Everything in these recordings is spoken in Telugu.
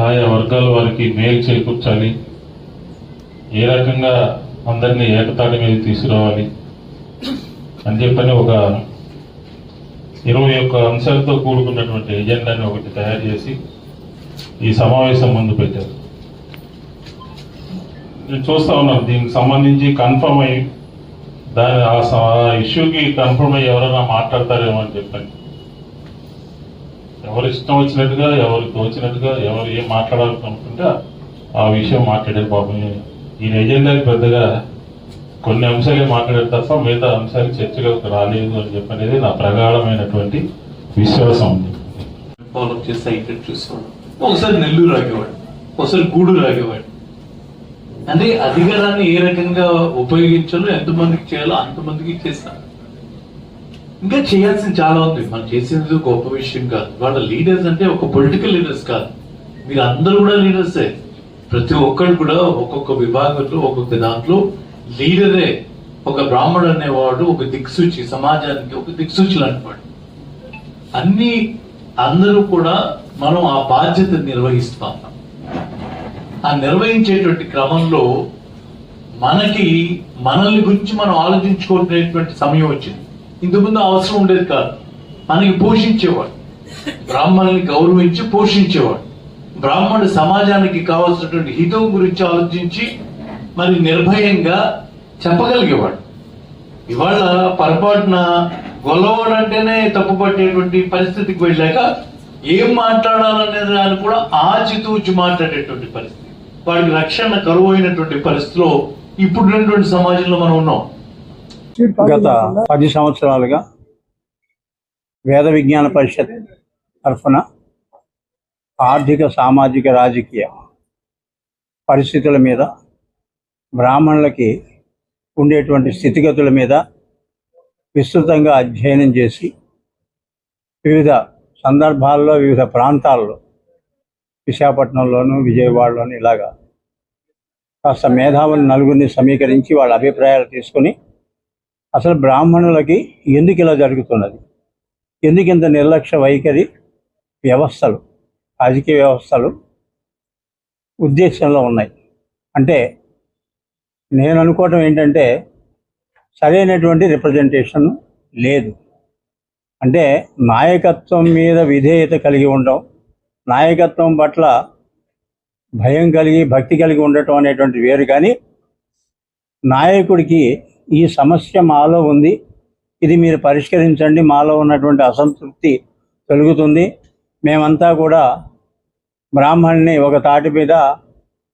ఆయా వర్గాల వారికి మేలు చేకూర్చాలి, ఏ రకంగా అందరినీ ఏకతాటి మీద తీసుకురావాలి అని చెప్పని ఒక 21 అంశాలతో కూడుకున్నటువంటి ఎజెండాని ఒకటి తయారు చేసి ఈ సమావేశం ముందు పెట్టారు. నేను చూస్తా ఉన్నాను, దీనికి సంబంధించి కన్ఫర్మ్ అయ్యి దాని ఆ ఇష్యూకి కన్ఫర్మ్ అయ్యి ఎవరైనా మాట్లాడతారేమో అని చెప్పండి. ఎవరు ఇష్టం వచ్చినట్టుగా, ఎవరికి తోచినట్టుగా, ఎవరు ఏం మాట్లాడాలనుకుంటే ఆ విషయం మాట్లాడారు. పాపం ఈయన ఎజెండాకి పెద్దగా కొన్ని అంశాలే మాట్లాడారు తప్ప మిగతా అంశాలు చర్చలోకి రాలేదు అని చెప్పనేది నా ప్రగాఢమైనటువంటి విశ్వాసం ఉంది. ఫాలో చేసి అయితే చూసేవాడు, ఒకసారి నెల్లూరు ఆగేవాడు, ఒకసారి గూడూరు ఆగేవాడు. అంటే అధికారాన్ని ఏ రకంగా ఉపయోగించాలో, ఎంతమందికి చేయాలో అంతమందికి చేస్తాను. ఇంకా చేయాల్సింది చాలా ఉంది. మనం చేసేది గొప్ప విషయం కాదు. వాళ్ళ లీడర్స్ అంటే ఒక పొలిటికల్ లీడర్స్ కాదు, మీరు అందరూ కూడా లీడర్సే. ప్రతి ఒక్కరు కూడా ఒక్కొక్క విభాగంలో ఒక్కొక్క దాంట్లో లీడరే. ఒక బ్రాహ్మణుడు అనేవాడు ఒక దిక్సూచి, సమాజానికి ఒక దిక్సూచి లాంటివాడు. అందరూ కూడా మనం ఆ బాధ్యత నిర్వహిస్తాం. ఆ నిర్వహించేటువంటి క్రమంలో మనల్ని గురించి మనం ఆలోచించుకునేటువంటి సమయం వచ్చింది. ఇంతకుముందు అవసరం ఉండేది కాదు. మనకి పోషించేవాడు, బ్రాహ్మణుల్ని గౌరవించి పోషించేవాడు, బ్రాహ్మణుడు సమాజానికి కావాల్సినటువంటి హితం గురించి ఆలోచించి మరి నిర్భయంగా చెప్పగలిగేవాడు. ఇవాళ పొరపాటున గొల్లవాడంటేనే తప్పు పట్టేటువంటి పరిస్థితికి వెళ్ళాక ఏం మాట్లాడాలనే దాన్ని కూడా ఆచితూచి మాట్లాడేటువంటి పరిస్థితి, వాడికి రక్షణ కరువు అయినటువంటి పరిస్థితిలో ఇప్పుడు ఉన్నటువంటి సమాజంలో మనం ఉన్నాం. గత 10 సంవత్సరాలుగా వేద విజ్ఞాన పరిషత్ తరఫున ఆర్థిక, సామాజిక, రాజకీయ పరిస్థితుల మీద, బ్రాహ్మణులకి ఉండేటువంటి స్థితిగతుల మీద విస్తృతంగా అధ్యయనం చేసి వివిధ సందర్భాల్లో, వివిధ ప్రాంతాల్లో, విశాఖపట్నంలోను, విజయవాడలోను ఇలాగా కాస్త మేధావులు నలుగురిని సమీకరించి వాళ్ళ అభిప్రాయాలు తీసుకొని అసలు బ్రాహ్మణులకి ఎందుకు ఇలా జరుగుతున్నది, ఎందుకు ఇంత నిర్లక్ష్య వైఖరి వ్యవస్థలు, రాజకీయ వ్యవస్థలు ఉద్దేశంలో ఉన్నాయి అంటే, నేను అనుకోవటం ఏంటంటే సరైనటువంటి రిప్రజెంటేషన్ లేదు. అంటే నాయకత్వం మీద విధేయత కలిగి ఉండడం, నాయకత్వం పట్ల భయం కలిగి, భక్తి కలిగి ఉండటం అనేటువంటి వేరు. కానీ నాయకుడికి ఈ సమస్య మాలో ఉంది, ఇది మీరు పరిష్కరించండి, మాలో ఉన్నటువంటి అసంతృప్తి తొలుగుతుంది, మేమంతా కూడా బ్రాహ్మణుని ఒక తాటి మీద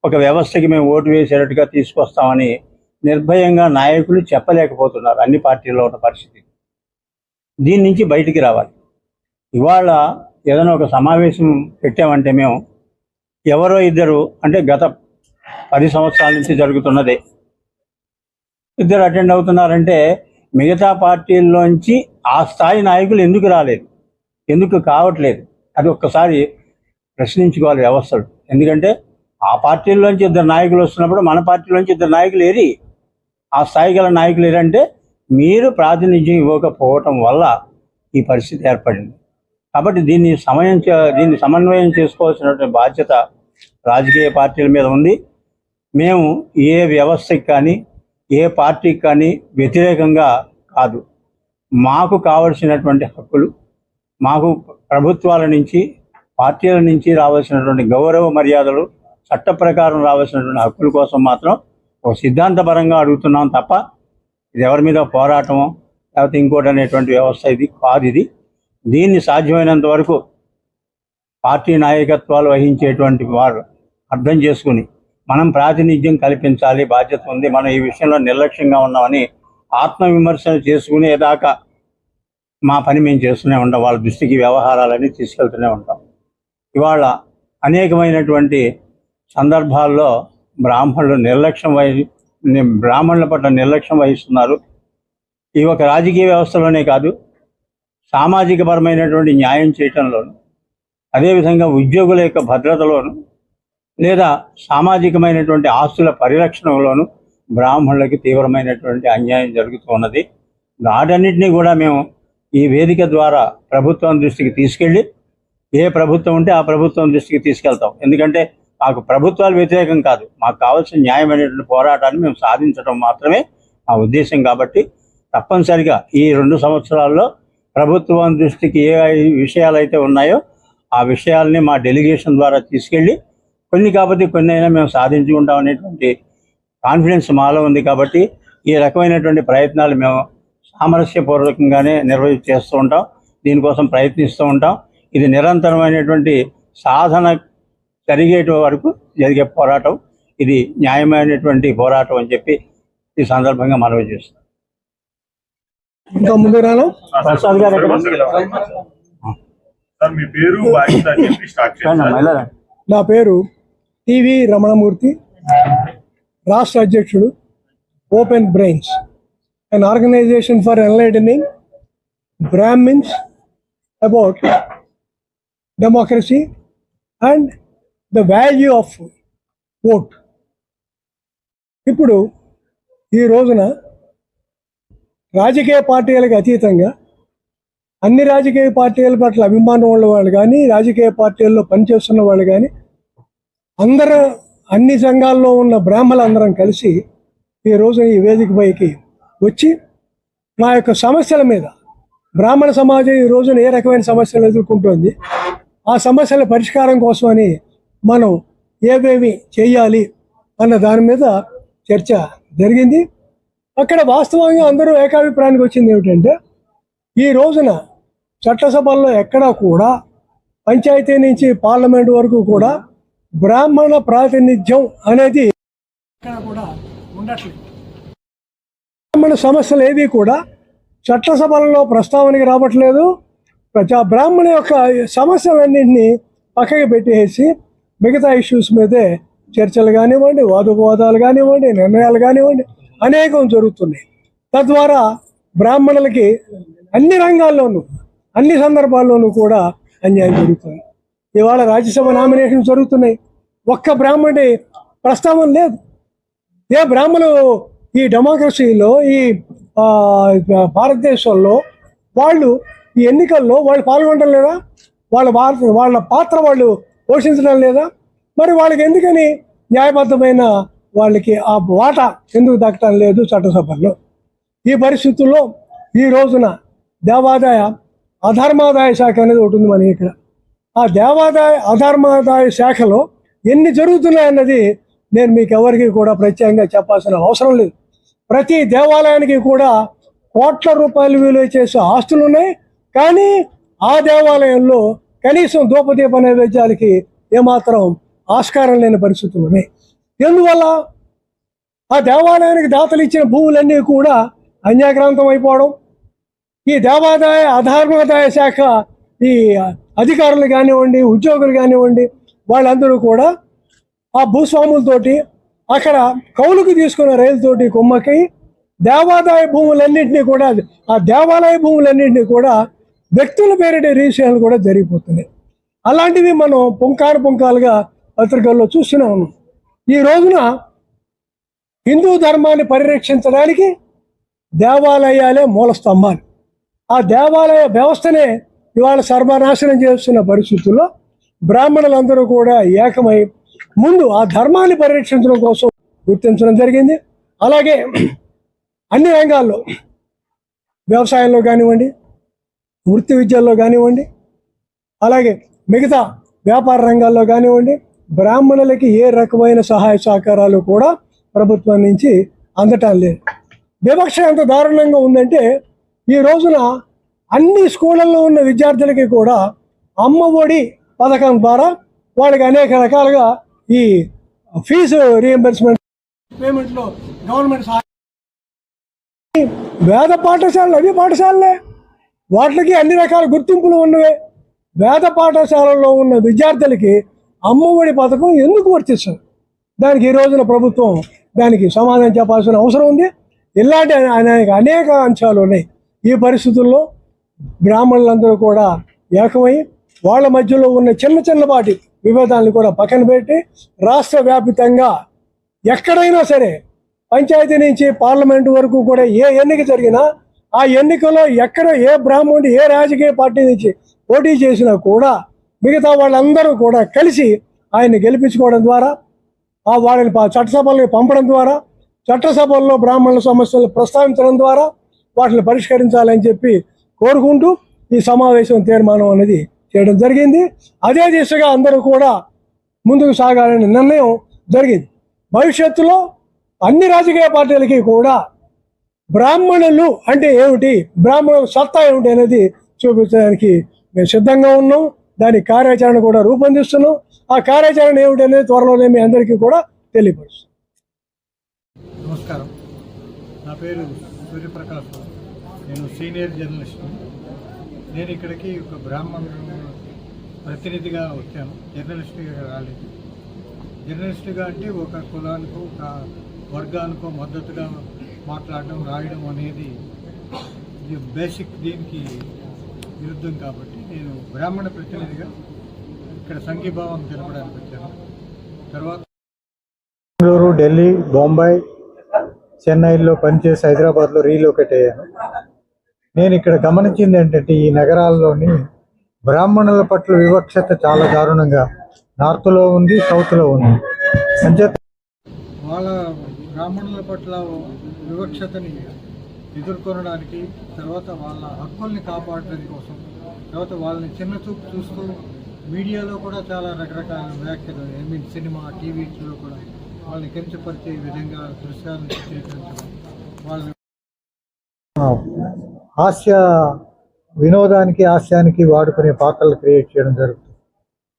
ఒక వ్యవస్థకి మేము ఓటు వేసేటట్టుగా తీసుకొస్తామని నిర్భయంగా నాయకులు చెప్పలేకపోతున్నారు. అన్ని పార్టీల్లో ఉన్న పరిస్థితి. దీని నుంచి బయటికి రావాలి. ఇవాళ ఏదైనా ఒక సమావేశం పెట్టామంటే మేము ఎవరో ఇద్దరు, అంటే గత 10 సంవత్సరాల నుంచి జరుగుతున్నదే, ఇద్దరు అటెండ్ అవుతున్నారంటే మిగతా పార్టీల్లోంచి ఆ స్థాయి నాయకులు ఎందుకు రాలేదు, ఎందుకు కావట్లేదు, అది ఒక్కసారి ప్రశ్నించుకోవాలి వ్యవస్థలు. ఎందుకంటే ఆ పార్టీల్లోంచి 2 నాయకులు వస్తున్నప్పుడు మన పార్టీలోంచి 2 నాయకులు ఏరి, ఆ స్థాయి గల నాయకులు ఏరంటే మీరు ప్రాతినిధ్యం ఇవ్వకపోవటం వల్ల ఈ పరిస్థితి ఏర్పడింది. కాబట్టి దీన్ని సమన్వయం చేసుకోవాల్సినటువంటి బాధ్యత రాజకీయ పార్టీల మీద ఉంది. మేము ఏ వ్యవస్థకి కానీ, ఏ పార్టీకి కానీ వ్యతిరేకంగా కాదు. మాకు కావలసినటువంటి హక్కులు, మాకు ప్రభుత్వాల నుంచి, పార్టీల నుంచి రావాల్సినటువంటి గౌరవ మర్యాదలు, చట్ట ప్రకారం రావాల్సినటువంటి హక్కుల కోసం మాత్రం ఒక సిద్ధాంతపరంగా అడుగుతున్నాం తప్ప ఇది ఎవరి మీద పోరాటమో లేకపోతే ఇంకోటి అనేటువంటి వ్యవస్థ ఇది కాదు. దీన్ని సాధ్యమైనంత వరకు పార్టీ నాయకత్వాలు వహించేటువంటి వారు అర్థం చేసుకుని మనం ప్రాతినిధ్యం కల్పించాలి, బాధ్యత ఉంది, మనం ఈ విషయంలో నిర్లక్ష్యంగా ఉన్నామని ఆత్మవిమర్శన చేసుకునేదాకా మా పని మేము చేస్తూనే ఉంటాం. వాళ్ళ దృష్టికి వ్యవహారాలన్నీ తీసుకెళ్తూనే ఉంటాం. ఇవాళ అనేకమైనటువంటి సందర్భాల్లో బ్రాహ్మణుల పట్ల నిర్లక్ష్యం వహిస్తున్నారు. ఈ ఒక రాజకీయ వ్యవస్థలోనే కాదు, సామాజిక పరమైనటువంటి న్యాయం చేయటంలోను, అదేవిధంగా ఉద్యోగుల యొక్క భద్రతలోను, లేదా సామాజికమైనటువంటి ఆస్తుల పరిరక్షణలోను బ్రాహ్మణులకి తీవ్రమైనటువంటి అన్యాయం జరుగుతూ ఉన్నది. వాటన్నిటినీ కూడా మేము ఈ వేదిక ద్వారా ప్రభుత్వం దృష్టికి తీసుకెళ్ళి ఏ ప్రభుత్వం ఉంటే ఆ ప్రభుత్వం దృష్టికి తీసుకెళ్తాం. ఎందుకంటే మాకు ప్రభుత్వాలు వ్యతిరేకం కాదు, మాకు కావాల్సిన న్యాయమైనటువంటి పోరాటాన్ని మేము సాధించడం మాత్రమే మా ఉద్దేశం. కాబట్టి తప్పనిసరిగా ఈ 2 సంవత్సరాల్లో ప్రభుత్వం దృష్టికి ఏ విషయాలు అయితే ఉన్నాయో ఆ విషయాల్ని మా డెలిగేషన్ ద్వారా తీసుకెళ్ళి కొన్ని కాకపోతే కొన్ని అయినా మేము సాధించుకుంటాం అనేటువంటి కాన్ఫిడెన్స్ మాలో ఉంది. కాబట్టి ఈ రకమైనటువంటి ప్రయత్నాలు మేము సామరస్యపూర్వకంగానే చేస్తూ ఉంటాం, దీనికోసం ప్రయత్నిస్తూ ఉంటాం. ఇది నిరంతరమైనటువంటి సాధన జరిగేట వరకు జరిగే పోరాటం, ఇది న్యాయమైనటువంటి పోరాటం అని చెప్పి ఈ సందర్భంగా మనవి చేస్తాం. ఇంకా ముందు రాను ప్రసాద్ గారు ఎక్కడ? సార్ మీ పేరు బాధ్యత అని చెప్పి స్టార్ట్ చేయండి. నా పేరు టివి రమణమూర్తి, రాష్ట్ర అధ్యక్షుడు open brains, an organization for enlightening Brahmins about democracy and the value of vote. ఇప్పుడు ఈ రోజున రాజకీయ పార్టీలకు అతీతంగా అన్ని రాజకీయ పార్టీల పట్ల అభిమానం ఉన్న వాళ్ళు కానీ, రాజకీయ పార్టీల్లో పనిచేస్తున్న వాళ్ళు కానీ, అందరూ అన్ని సంఘాల్లో ఉన్న బ్రాహ్మణులందరం కలిసి ఈ రోజున ఈ వేదిక పైకి వచ్చి మా యొక్క సమస్యల మీద, బ్రాహ్మణ సమాజం ఈ రోజున ఏ రకమైన సమస్యలు ఎదుర్కొంటుంది, ఆ సమస్యల పరిష్కారం కోసమని మనం ఏవేవి చేయాలి అన్న దాని మీద చర్చ జరిగింది. అక్కడ వాస్తవంగా అందరూ ఏకాభిప్రాయానికి వచ్చింది ఏమిటంటే, ఈ రోజున చట్టసభల్లో ఎక్కడా కూడా పంచాయతీ నుంచి పార్లమెంట్ వరకు కూడా బ్రాహ్మణ ప్రాతినిధ్యం అనేది ఎక్కడ కూడా ఉండట్లేదు. బ్రాహ్మణ సమస్యలు ఏవి కూడా చట్టసభలలో ప్రస్తావనకి రావట్లేదు. బ్రాహ్మణ యొక్క సమస్యలన్నింటినీ పక్కకి పెట్టేసి మిగతా ఇష్యూస్ మీదే చర్చలు కానివ్వండి, వాదోపవాదాలు కానివ్వండి, నిర్ణయాలు కానివ్వండి అనేకం జరుగుతున్నాయి. తద్వారా బ్రాహ్మణులకి అన్ని రంగాల్లోనూ అన్ని సందర్భాల్లోనూ కూడా అన్యాయం జరుగుతుంది. ఇవాళ రాజ్యసభ నామినేషన్ జరుగుతున్నాయి, ఒక్క బ్రాహ్మణుడి ప్రస్తావన లేదు. ఏ బ్రాహ్మణులు ఈ డెమోక్రసీలో, ఈ భారతదేశంలో వాళ్ళు ఈ ఎన్నికల్లో వాళ్ళు పాల్గొనడం లేదా? వాళ్ళ పాత్ర వాళ్ళు పోషించడం లేదా? మరి వాళ్ళకి ఎందుకని న్యాయబద్ధమైన వాళ్ళకి ఆ వాటా ఎందుకు దక్కడం లేదు చట్టసభల్లో? ఈ పరిస్థితుల్లో ఈ రోజున దేవాదాయ అధర్మాదాయ శాఖ అనేది ఒకటి ఉంది మనకి ఇక్కడ. ఆ దేవాదాయ అధర్మాదాయ శాఖలో ఎన్ని జరుగుతున్నాయన్నది నేను మీకు ఎవరికి కూడా ప్రత్యేకంగా చెప్పాల్సిన అవసరం లేదు. ప్రతి దేవాలయానికి కూడా కోట్ల రూపాయలు విలువ చేసే ఆస్తులు ఉన్నాయి, కానీ ఆ దేవాలయంలో కనీసం ధూపదీప నైవేద్యాలకి ఏమాత్రం ఆస్కారం లేని పరిస్థితులు ఉన్నాయి. ఎందువల్ల? ఆ దేవాలయానికి దాతలు ఇచ్చిన భూములన్నీ కూడా అన్యాక్రాంతం అయిపోవడం. ఈ దేవాదాయ అధర్మాదాయ శాఖ ఈ అధికారులు కానివ్వండి, ఉద్యోగులు కానివ్వండి, వాళ్ళందరూ కూడా ఆ భూస్వాములతోటి అక్కడ కౌలుకు తీసుకున్న రైలుతోటి కుమ్మకి దేవాదాయ భూములన్నింటినీ కూడా, ఆ దేవాలయ భూములన్నింటినీ కూడా వ్యక్తుల పేరిట రిజిస్ట్రేషన్లు కూడా జరిగిపోతున్నాయి. అలాంటివి మనం పుంకాలుగా పత్రికల్లో చూస్తూనే ఉన్నాం. ఈ రోజున హిందూ ధర్మాన్ని పరిరక్షించడానికి దేవాలయాలే మూల స్తంభాలు. ఆ దేవాలయ వ్యవస్థనే ఇవాళ సర్వనాశనం చేస్తున్న పరిస్థితుల్లో బ్రాహ్మణులందరూ కూడా ఏకమై ముందు ఆ ధర్మాన్ని పరిరక్షించడం కోసం గుర్తించడం జరిగింది. అలాగే అన్ని రంగాల్లో, వ్యవసాయంలో కానివ్వండి, వృత్తి విద్యల్లో కానివ్వండి, అలాగే మిగతా వ్యాపార రంగాల్లో కానివ్వండి, బ్రాహ్మణులకి ఏ రకమైన సహాయ సహకారాలు కూడా ప్రభుత్వం నుంచి అందటం లేదు. వివక్ష ఎంత దారుణంగా ఉందంటే, ఈ రోజున అన్ని స్కూళ్ళల్లో ఉన్న విద్యార్థులకి కూడా అమ్మ ఒడి పథకం ద్వారా వాళ్ళకి అనేక రకాలుగా ఈ ఫీజు రీఎంబర్స్మెంట్ పేమెంట్లో గవర్నమెంట్ వేద పాఠశాలలు అవి పాఠశాలలే, వాటికి అన్ని రకాల గుర్తింపులు ఉన్నవే. వేద పాఠశాలల్లో ఉన్న విద్యార్థులకి అమ్మఒడి పథకం ఎందుకు వర్తిస్తుంది? దానికి ఈ రోజున ప్రభుత్వం దానికి సమాధానం చెప్పాల్సిన అవసరం ఉంది. ఇలాంటి అనేక అంశాలు ఉన్నాయి. ఈ పరిస్థితుల్లో బ్రాహ్మణులందరూ కూడా ఏకమై వాళ్ళ మధ్యలో ఉన్న చిన్నపాటి విభేదాలను కూడా పక్కన పెట్టి రాష్ట్ర వ్యాప్తంగా ఎక్కడైనా సరే పంచాయతీ నుంచి పార్లమెంటు వరకు కూడా ఏ ఎన్నిక జరిగినా ఆ ఎన్నికలో ఎక్కడ ఏ బ్రాహ్మణుడు ఏ రాజకీయ పార్టీ నుంచి పోటీ చేసినా కూడా మిగతా వాళ్ళందరూ కూడా కలిసి ఆయన్ని గెలిపించుకోవడం ద్వారా వాళ్ళని చట్టసభలకు పంపడం ద్వారా చట్టసభల్లో బ్రాహ్మణుల సమస్యలు ప్రస్తావించడం ద్వారా వాటిని పరిష్కరించాలని చెప్పి కోరుకుంటూ ఈ సమావేశం తీర్మానం అనేది చేయడం జరిగింది. అదే దిశగా అందరూ కూడా ముందుకు సాగాలని నిర్ణయం జరిగింది. భవిష్యత్తులో అన్ని రాజకీయ పార్టీలకి కూడా బ్రాహ్మణులు అంటే ఏమిటి, బ్రాహ్మణుల సత్తా ఏమిటి అనేది చూపించడానికి మేము సిద్ధంగా ఉన్నాం. దాని కార్యాచరణ కూడా రూపొందిస్తున్నాం. ఆ కార్యాచరణ ఏమిటి అనేది త్వరలోనే మీ అందరికీ కూడా తెలియపరుస్తాం. నమస్కారం, నా పేరు సూర్యప్రకాష్. నేను సీనియర్ జర్నలిస్ట్. నేను ఇక్కడికి ఒక బ్రాహ్మణుల ప్రతినిధిగా వచ్చాను, జర్నలిస్ట్గా రాలేదు. జర్నలిస్ట్గా అంటే ఒక కులానికో ఒక వర్గానికో మద్దతుగా మాట్లాడడం రాయడం అనేది బేసిక్ దీనికి విరుద్ధం. కాబట్టి నేను బ్రాహ్మణ ప్రతినిధిగా ఇక్కడ సంఘీభావం తెలపడానికి వచ్చాను. తర్వాత బెంగళూరు, ఢిల్లీ, బొంబాయి, చెన్నైలో పనిచేసి హైదరాబాద్లో రీలొకేట్ అయ్యాను. నేను ఇక్కడ గమనించింది ఏంటంటే ఈ నగరాల్లోని బ్రాహ్మణుల పట్ల వివక్షత చాలా దారుణంగా నార్త్లో ఉంది, సౌత్లో ఉంది. అంచేత వాళ్ళ బ్రాహ్మణుల పట్ల వివక్షతని ఎదుర్కొనడానికి, తర్వాత వాళ్ళ హక్కుల్ని కాపాడడం కోసం, తర్వాత వాళ్ళని చిన్న చూపు చూస్తూ మీడియాలో కూడా చాలా రకరకాల వ్యాఖ్యలు, సినిమా, టీవీలో కూడా వాళ్ళని కించపరిచే విధంగా దృశ్యాలను చిత్రీకరించడం, వాళ్ళ వినోదానికి హాస్యానికి వాడుకునే పాత్రలు క్రియేట్ చేయడం జరుగుతుంది.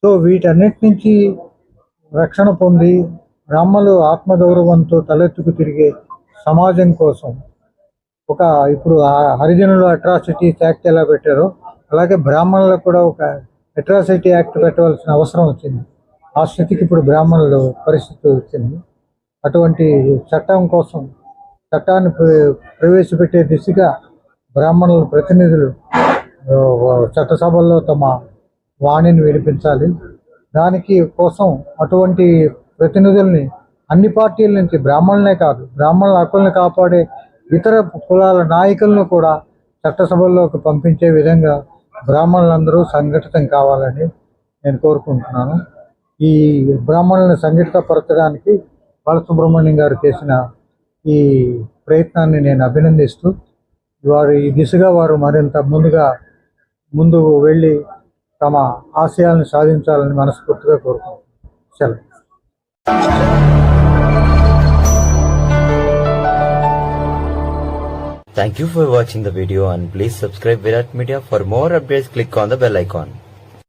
సో వీటన్నిటి నుంచి రక్షణ పొంది బ్రాహ్మణులు ఆత్మగౌరవంతో తలెత్తుకు తిరిగే సమాజం కోసం ఇప్పుడు హరిజనులు అట్రాసిటీస్ యాక్ట్ ఎలా పెట్టారో అలాగే బ్రాహ్మణులకు కూడా ఒక అట్రాసిటీ యాక్ట్ పెట్టవలసిన అవసరం వచ్చింది. ఆ స్థితికి ఇప్పుడు బ్రాహ్మణులు పరిస్థితి వచ్చింది. అటువంటి చట్టం కోసం చట్టాన్ని ప్రవేశపెట్టే దిశగా బ్రాహ్మణుల ప్రతినిధులు చట్టసభల్లో తమ వాణిని వినిపించాలి. దానికి కోసం అటువంటి ప్రతినిధుల్ని అన్ని పార్టీల నుంచి, బ్రాహ్మణులనే కాదు బ్రాహ్మణుల హక్కుల్ని కాపాడే ఇతర కులాల నాయకులను కూడా చట్టసభల్లోకి పంపించే విధంగా బ్రాహ్మణులందరూ సంఘటితం కావాలని నేను కోరుకుంటున్నాను. ఈ బ్రాహ్మణులను సంఘటితపరచడానికి బాలసుబ్రహ్మణ్యం గారు చేసిన ఈ ప్రయత్నాన్ని నేను అభినందిస్తూ ఈ దిశగా వారు మరింత ముందుకు వెళ్ళి తమ ఆశయాలను సాధించాలని మనస్ఫూర్తిగా కోరుకుంటున్నాను. సెలవు. Thank you for watching the video and please subscribe Virat Media. For more updates, click on the bell icon.